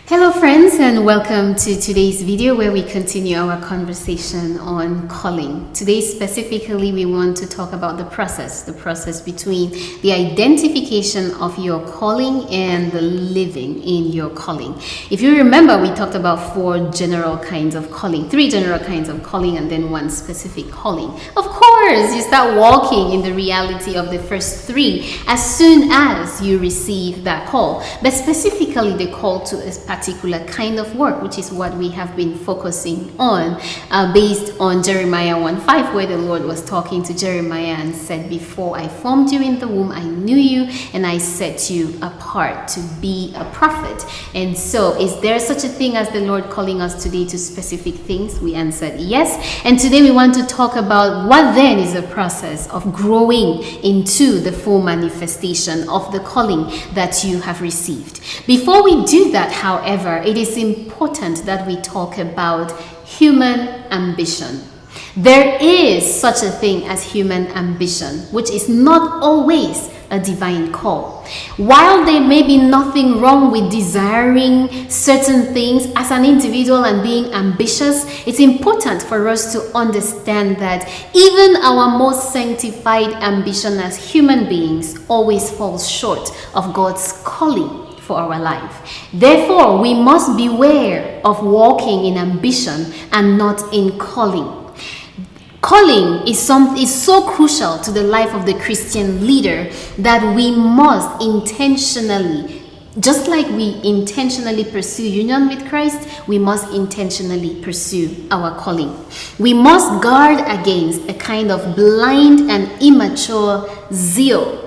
Hello friends, and welcome to today's video where we continue our conversation on calling. Today specifically we want to talk about the process between the identification of your calling and the living in your calling. If you remember, we talked about three general kinds of calling, and then one specific calling. Of course, you start walking in the reality of the first three as soon as you receive that call, but specifically the call to a particular kind of work, which is what we have been focusing on, based on Jeremiah 1:5, where the Lord was talking to Jeremiah and said, "Before I formed you in the womb, I knew you and I set you apart to be a prophet." And so, is there such a thing as the Lord calling us today to specific things? We answered yes. And today we want to talk about what then is the process of growing into the full manifestation of the calling that you have received. Before we do that, however, it is important that we talk about human ambition. There is such a thing as human ambition, which is not always a divine call. While there may be nothing wrong with desiring certain things as an individual and being ambitious, it's important for us to understand that even our most sanctified ambition as human beings always falls short of God's calling for our life. Therefore, we must beware of walking in ambition and not in calling. Calling is so crucial to the life of the Christian leader that we must intentionally, just like we intentionally pursue union with Christ, we must intentionally pursue our calling. We must guard against a kind of blind and immature zeal,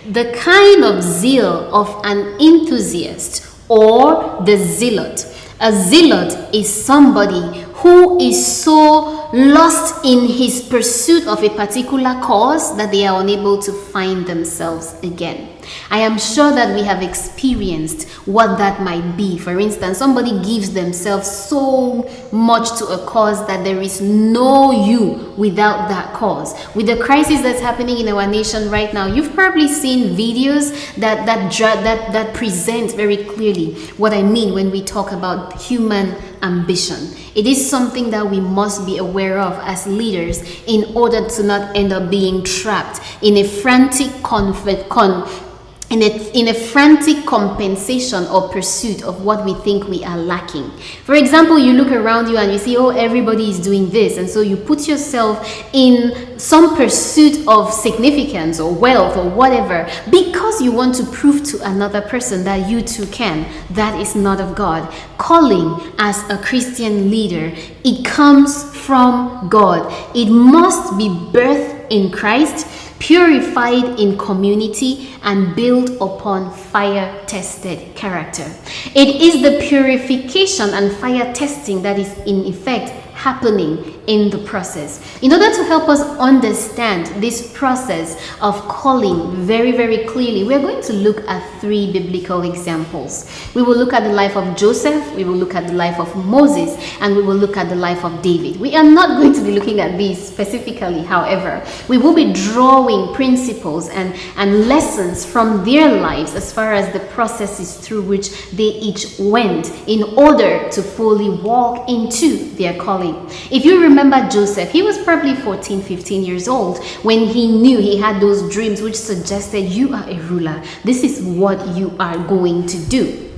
the kind of zeal of an enthusiast or the zealot. A zealot is somebody who is so lost in his pursuit of a particular cause that they are unable to find themselves again. I am sure that we have experienced what that might be. For instance, somebody gives themselves so much to a cause that there is no you without that cause. With the crisis that's happening in our nation right now, you've probably seen videos that present very clearly what I mean when we talk about human ambition. It is something that we must be aware of as leaders in order to not end up being trapped in a frantic compensation or pursuit of what we think we are lacking. For example, you look around you and you see, oh, everybody is doing this, and so you put yourself in some pursuit of significance or wealth or whatever because you want to prove to another person that you too can. That is not of God. Calling as a Christian leader, it comes from God. It must be birthed in Christ, purified in community, and built upon fire-tested character. It is the purification and fire testing that is in effect happening in the process. In order to help us understand this process of calling very, very clearly, we're going to look at three biblical examples. We will look at the life of Joseph, we will look at the life of Moses, and we will look at the life of David. We are not going to be looking at these specifically, however. We will be drawing principles and lessons from their lives as far as the processes through which they each went in order to fully walk into their calling. If you remember Joseph, he was probably 14, 15 years old when he knew he had those dreams which suggested, you are a ruler. This is what you are going to do.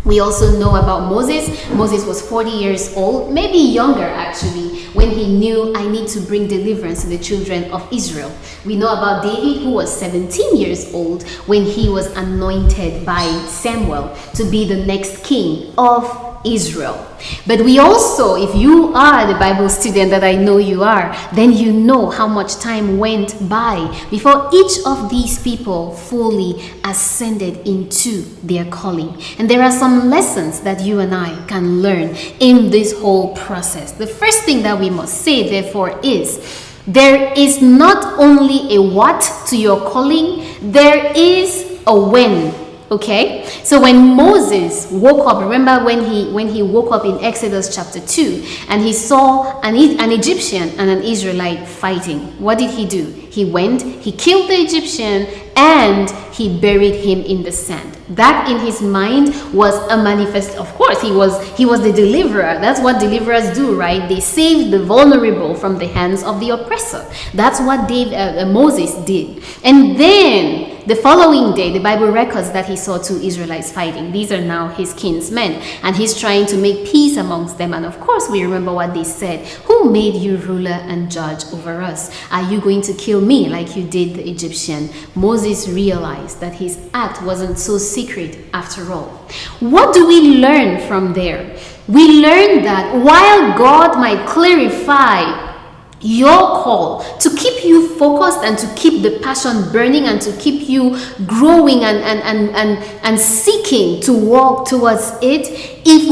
We also know about Moses. Moses was 40 years old, maybe younger actually, when he knew, I need to bring deliverance to the children of Israel. We know about David, who was 17 years old when he was anointed by Samuel to be the next king of Israel. But we also, if you are the Bible student that I know you are, then you know how much time went by before each of these people fully ascended into their calling. And there are some lessons that you and I can learn in this whole process. The first thing that we must say, therefore, is there is not only a what to your calling, there is a when. Okay, so when Moses woke up, remember when he woke up in Exodus chapter 2 and he saw an Egyptian and an Israelite fighting, what did he do? He went, he killed the Egyptian, and he buried him in the sand. That in his mind was a manifest. Of course, he was the deliverer. That's what deliverers do, right? They save the vulnerable from the hands of the oppressor. That's what Moses did. And then the following day, the Bible records that he saw two Israelites fighting. These are now his kinsmen, and he's trying to make peace amongst them. And of course, we remember what they said. Who made you ruler and judge over us? Are you going to kill me like you did the Egyptian? Moses realized that his act wasn't so secret after all. What do we learn from there? We learn that while God might clarify your call to keep you focused and to keep the passion burning and to keep you growing and seeking to walk towards it, if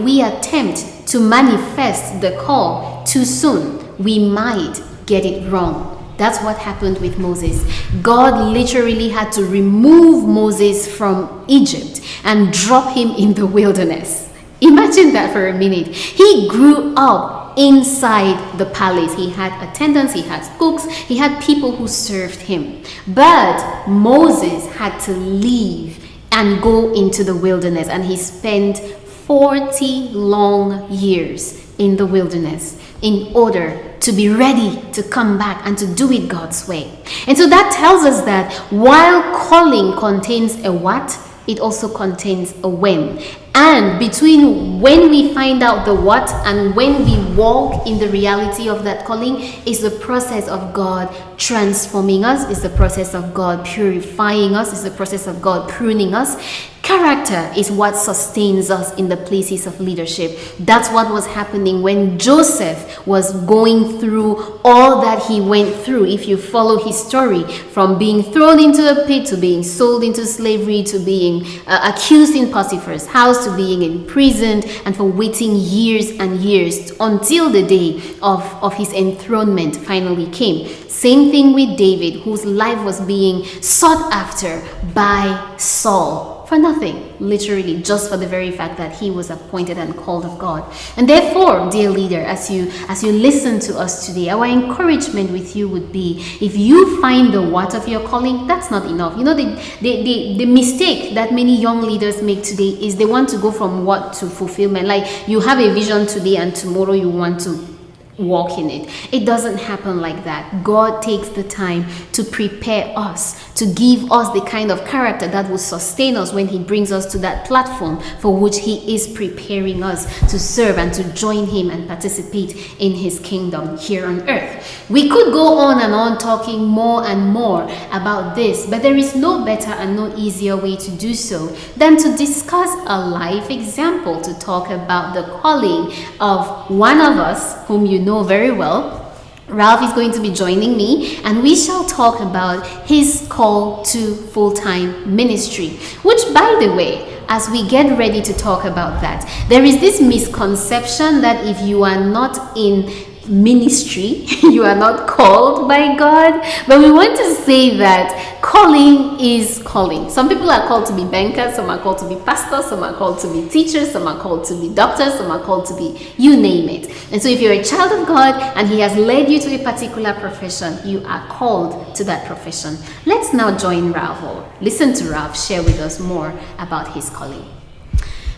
we attempt to manifest the call too soon, we might get it wrong. That's what happened with Moses. God literally had to remove Moses from Egypt and drop him in the wilderness. Imagine that for a minute. He grew up inside the palace. He had attendants, he had cooks, he had people who served him. But Moses had to leave and go into the wilderness, and he spent 40 long years in the wilderness in order to be ready to come back and to do it God's way. And so that tells us that while calling contains a what, it also contains a when. And between when we find out the what and when we walk in the reality of that calling is the process of God transforming us, is the process of God purifying us, is the process of God pruning us. Character is what sustains us in the places of leadership. That's what was happening when Joseph was going through all that he went through. If you follow his story, from being thrown into a pit to being sold into slavery to being accused in Potiphar's house to being imprisoned, and for waiting years and years until the day of his enthronement finally came. Same thing with David, whose life was being sought after by Saul. For nothing, literally, just for the very fact that he was appointed and called of God. And therefore, dear leader, as you listen to us today, our encouragement with you would be, if you find the what of your calling, that's not enough. You know, the mistake that many young leaders make today is they want to go from what to fulfillment. Like, you have a vision today and tomorrow you want to walk in it. It doesn't happen like that. God takes the time to prepare us, to give us the kind of character that will sustain us when he brings us to that platform for which he is preparing us to serve and to join him and participate in his kingdom here on earth. We could go on and on talking more and more about this, but there is no better and no easier way to do so than to discuss a life example, to talk about the calling of one of us whom you know very well. Ralph is going to be joining me, and we shall talk about his call to full-time ministry, which, by the way, as we get ready to talk about that, there is this misconception that if you are not in ministry, you are not called by God. But we want to say that calling is calling. Some people are called to be bankers, some are called to be pastors, some are called to be teachers, some are called to be doctors, some are called to be, you name it. And so if you're a child of God and he has led you to a particular profession, you are called to that profession. Let's now join Ralph, or listen to Ralph share with us more about his calling.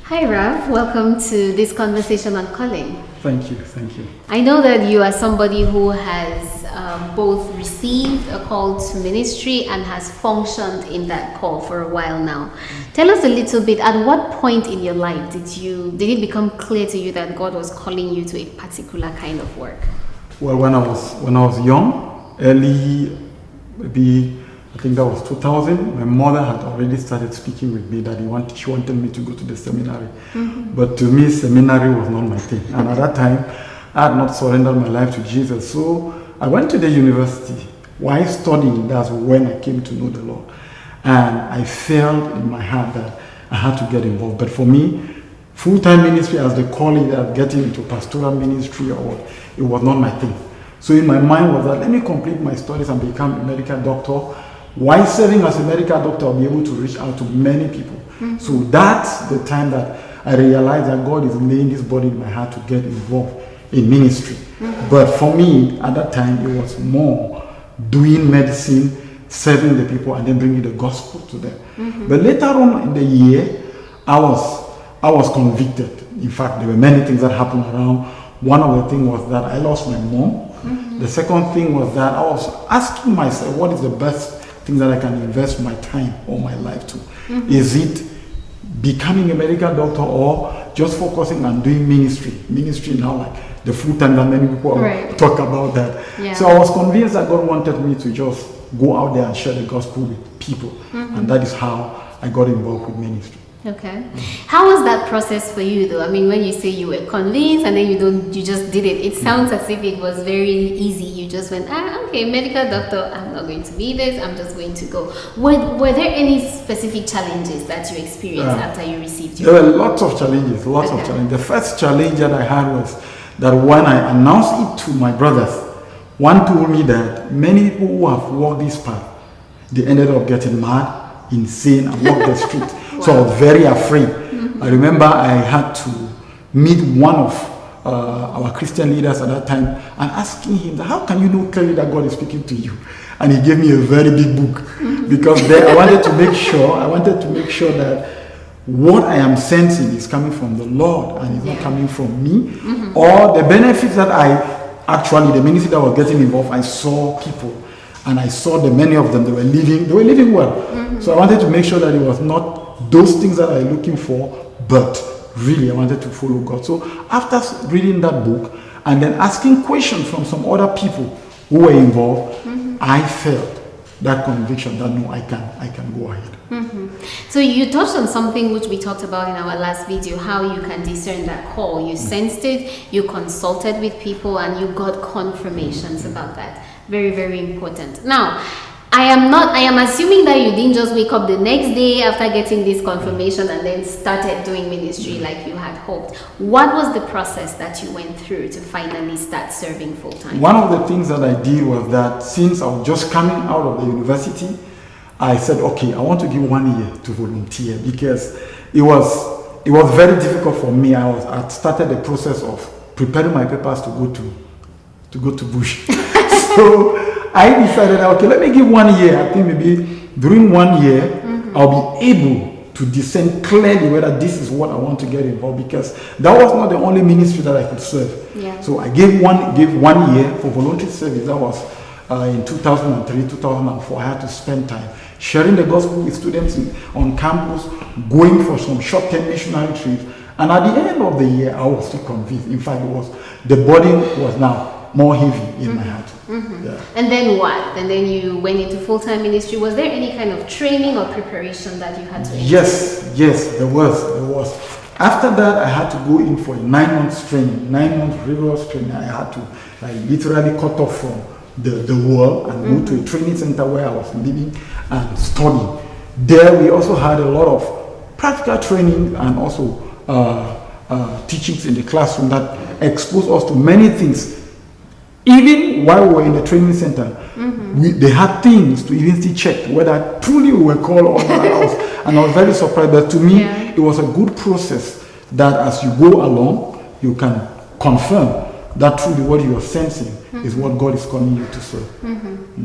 Hi Ralph, welcome to this conversation on calling. Thank you, thank you. I know that you are somebody who has both received a call to ministry and has functioned in that call for a while now. Tell us a little bit, at what point in your life did it become clear to you that God was calling you to a particular kind of work? Well, when I was young, early, maybe I think that was 2000, my mother had already started speaking with me that she wanted me to go to the seminary. Mm-hmm. But to me, seminary was not my thing. And at that time, I had not surrendered my life to Jesus. So I went to the university. While studying, that's when I came to know the Lord. And I felt in my heart that I had to get involved. But for me, full-time ministry as the calling that getting into pastoral ministry or what, it was not my thing. So in my mind was that let me complete my studies and become a medical doctor. while serving as a medical doctor, I'll be able to reach out to many people. So that's the time that I realized that God is laying this burden in my heart to get involved in ministry. But for me, at that time, it was more doing medicine, serving the people, and then bringing the gospel to them. But later on in the year, I was convicted. In fact, there were many things that happened around. One of the things was that I lost my mom. The second thing was that I was asking myself, what is the best thing that I can invest my time or my life to? Is it becoming a medical doctor or just focusing on doing ministry? Ministry now, like the full time that many people talk about that. Yeah. So I was convinced that God wanted me to just go out there and share the gospel with people. And that is how I got involved with ministry. Okay. How was that process for you though? I mean, when you say you were convinced and then you just did it, it sounds as if it was very easy. You just went, okay, medical doctor, I'm not going to be this, I'm just going to go. Were there any specific challenges that you experienced after you received your... There were lots of challenges, of challenges. The first challenge that I had was that when I announced it to my brothers, one told me that many people who have walked this path, they ended up getting mad, insane, and walked the street. So I was very afraid. I remember I had to meet one of our Christian leaders at that time and asking him, how can you know clearly that God is speaking to you? And he gave me a very big book because then I wanted to make sure that what I am sensing is coming from the Lord and it's not coming from me. Or the benefits that the ministry that was getting involved, I saw people and I saw that many of them, they were living well. So I wanted to make sure that it was not those things that I'm looking for, but really I wanted to follow God. So after reading that book and then asking questions from some other people who were involved, I felt that conviction that no, I can go ahead. So you touched on something which we talked about in our last video, how you can discern that call. You sensed it, you consulted with people, and you got confirmations about that. Very, very important. Now, I am assuming that you didn't just wake up the next day after getting this confirmation and then started doing ministry like you had hoped. What was the process that you went through to finally start serving full time? One of the things that I did was that since I was just coming out of the university, I said, okay, I want to give 1 year to volunteer because it was very difficult for me. I had started the process of preparing my papers to go to Bush. So I decided, okay, let me give 1 year. I think maybe during 1 year, I'll be able to discern clearly whether this is what I want to get involved, because that was not the only ministry that I could serve. So I gave 1 year for voluntary service. That was in 2003, 2004. I had to spend time sharing the gospel with students on campus, going for some short-term missionary trips. And at the end of the year, I was still convinced. In fact, the burden was now more heavy in my heart. And then what? And then you went into full-time ministry. Was there any kind of training or preparation that you had to do? Yes, there was. After that, I had to go in for a 9 months training, 9 months rigorous training. I had to literally cut off from the world and go to a training center where I was living and studying. There we also had a lot of practical training and also teachings in the classroom that exposed us to many things. Even while we were in the training center, they had things to even still check whether truly we were called or not. And I was very surprised. But to me, it was a good process that as you go along, you can confirm that truly what you are sensing is what God is calling you to serve.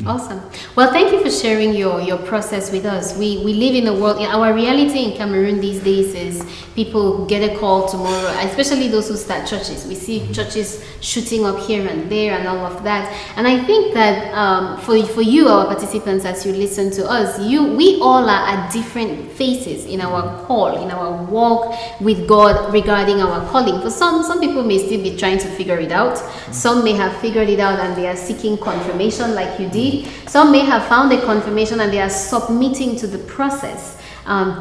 Awesome. Well, thank you for sharing your process with us. We live in a world, our reality in Cameroon these days is people get a call tomorrow, especially those who start churches. We see churches shooting up here and there and all of that. And I think that for you, our participants, as you listen to us, we all are at different phases in our call, in our walk with God regarding our calling. For some people may still be trying to figure it out. Some may have figured it out and they are seeking confirmation like you did. Some may have found a confirmation and they are submitting to the process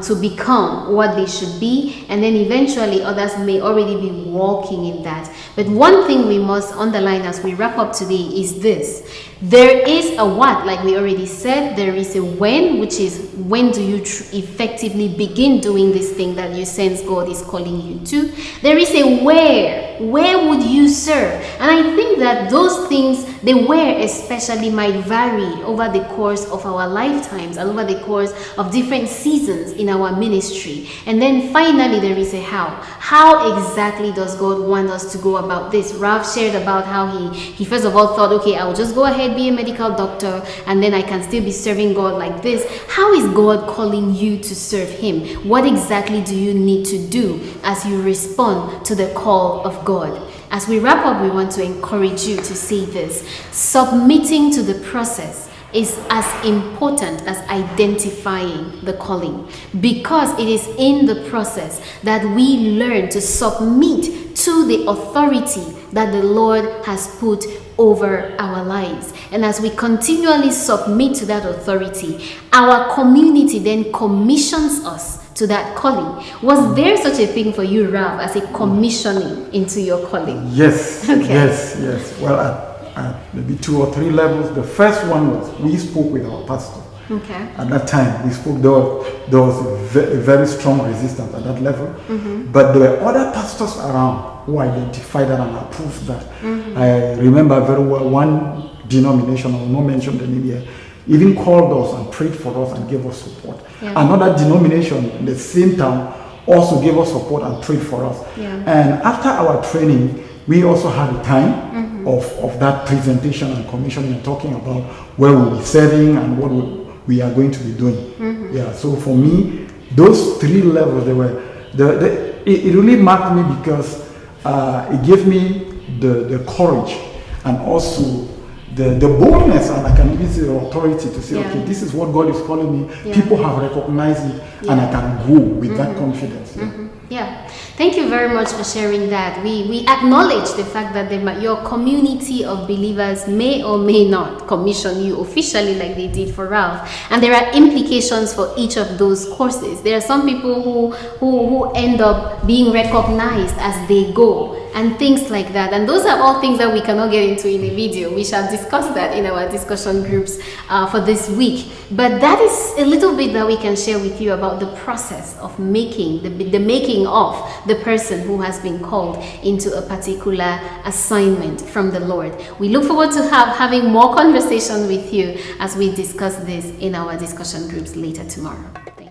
to become what they should be, and then eventually others may already be walking in that. But one thing we must underline as we wrap up today is this: there is a what, like we already said. There is a when, which is when do you effectively begin doing this thing that you sense God is calling you to. There is a where would you serve? And I think that those things the where especially might vary over the course of our lifetimes and over the course of different seasons in our ministry. And then finally there is a how. How exactly does God want us to go about this? Ralph shared about how he first of all thought, okay, I'll just go ahead, be a medical doctor, and then I can still be serving God like this. How is God calling you to serve him? What exactly do you need to do as you respond to the call of God? As we wrap up, we want to encourage you to say this: submitting to the process is as important as identifying the calling, because it is in the process that we learn to submit to the authority that the Lord has put over our lives. And as we continually submit to that authority, our community then commissions us to that calling. Was there such a thing for you, Ralph, as a commissioning into your calling? Yes, Okay. yes. Well, at maybe 2 or 3 levels. The first one was we spoke with our pastor. Okay. At that time, we spoke. There was a very strong resistance at that level. But there were other pastors around who identified that and approved that. I remember very well one denomination, I will not mention the name here, even called us and prayed for us and gave us support. Yeah. Another denomination in the same town also gave us support and prayed for us. Yeah. And after our training, we also had a time of that presentation and commissioning and talking about where we'll be serving and what we are going to be doing. Yeah. So for me, those 3 levels, it really marked me because it gave me the courage and also the boldness, and I can even say the authority to say, okay, this is what God is calling me. Yeah. People have recognized it, and I can go with that confidence. Yeah, thank you very much for sharing that. We acknowledge the fact that your community of believers may or may not commission you officially like they did for Ralph, and there are implications for each of those courses. There are some people who end up being recognized as they go and things like that, and those are all things that we cannot get into in a video. We shall discuss that in our discussion groups for this week. But that is a little bit that we can share with you about the process of making the making of the person who has been called into a particular assignment from the Lord. We look forward to having more conversation with you as we discuss this in our discussion groups later tomorrow. Thank you.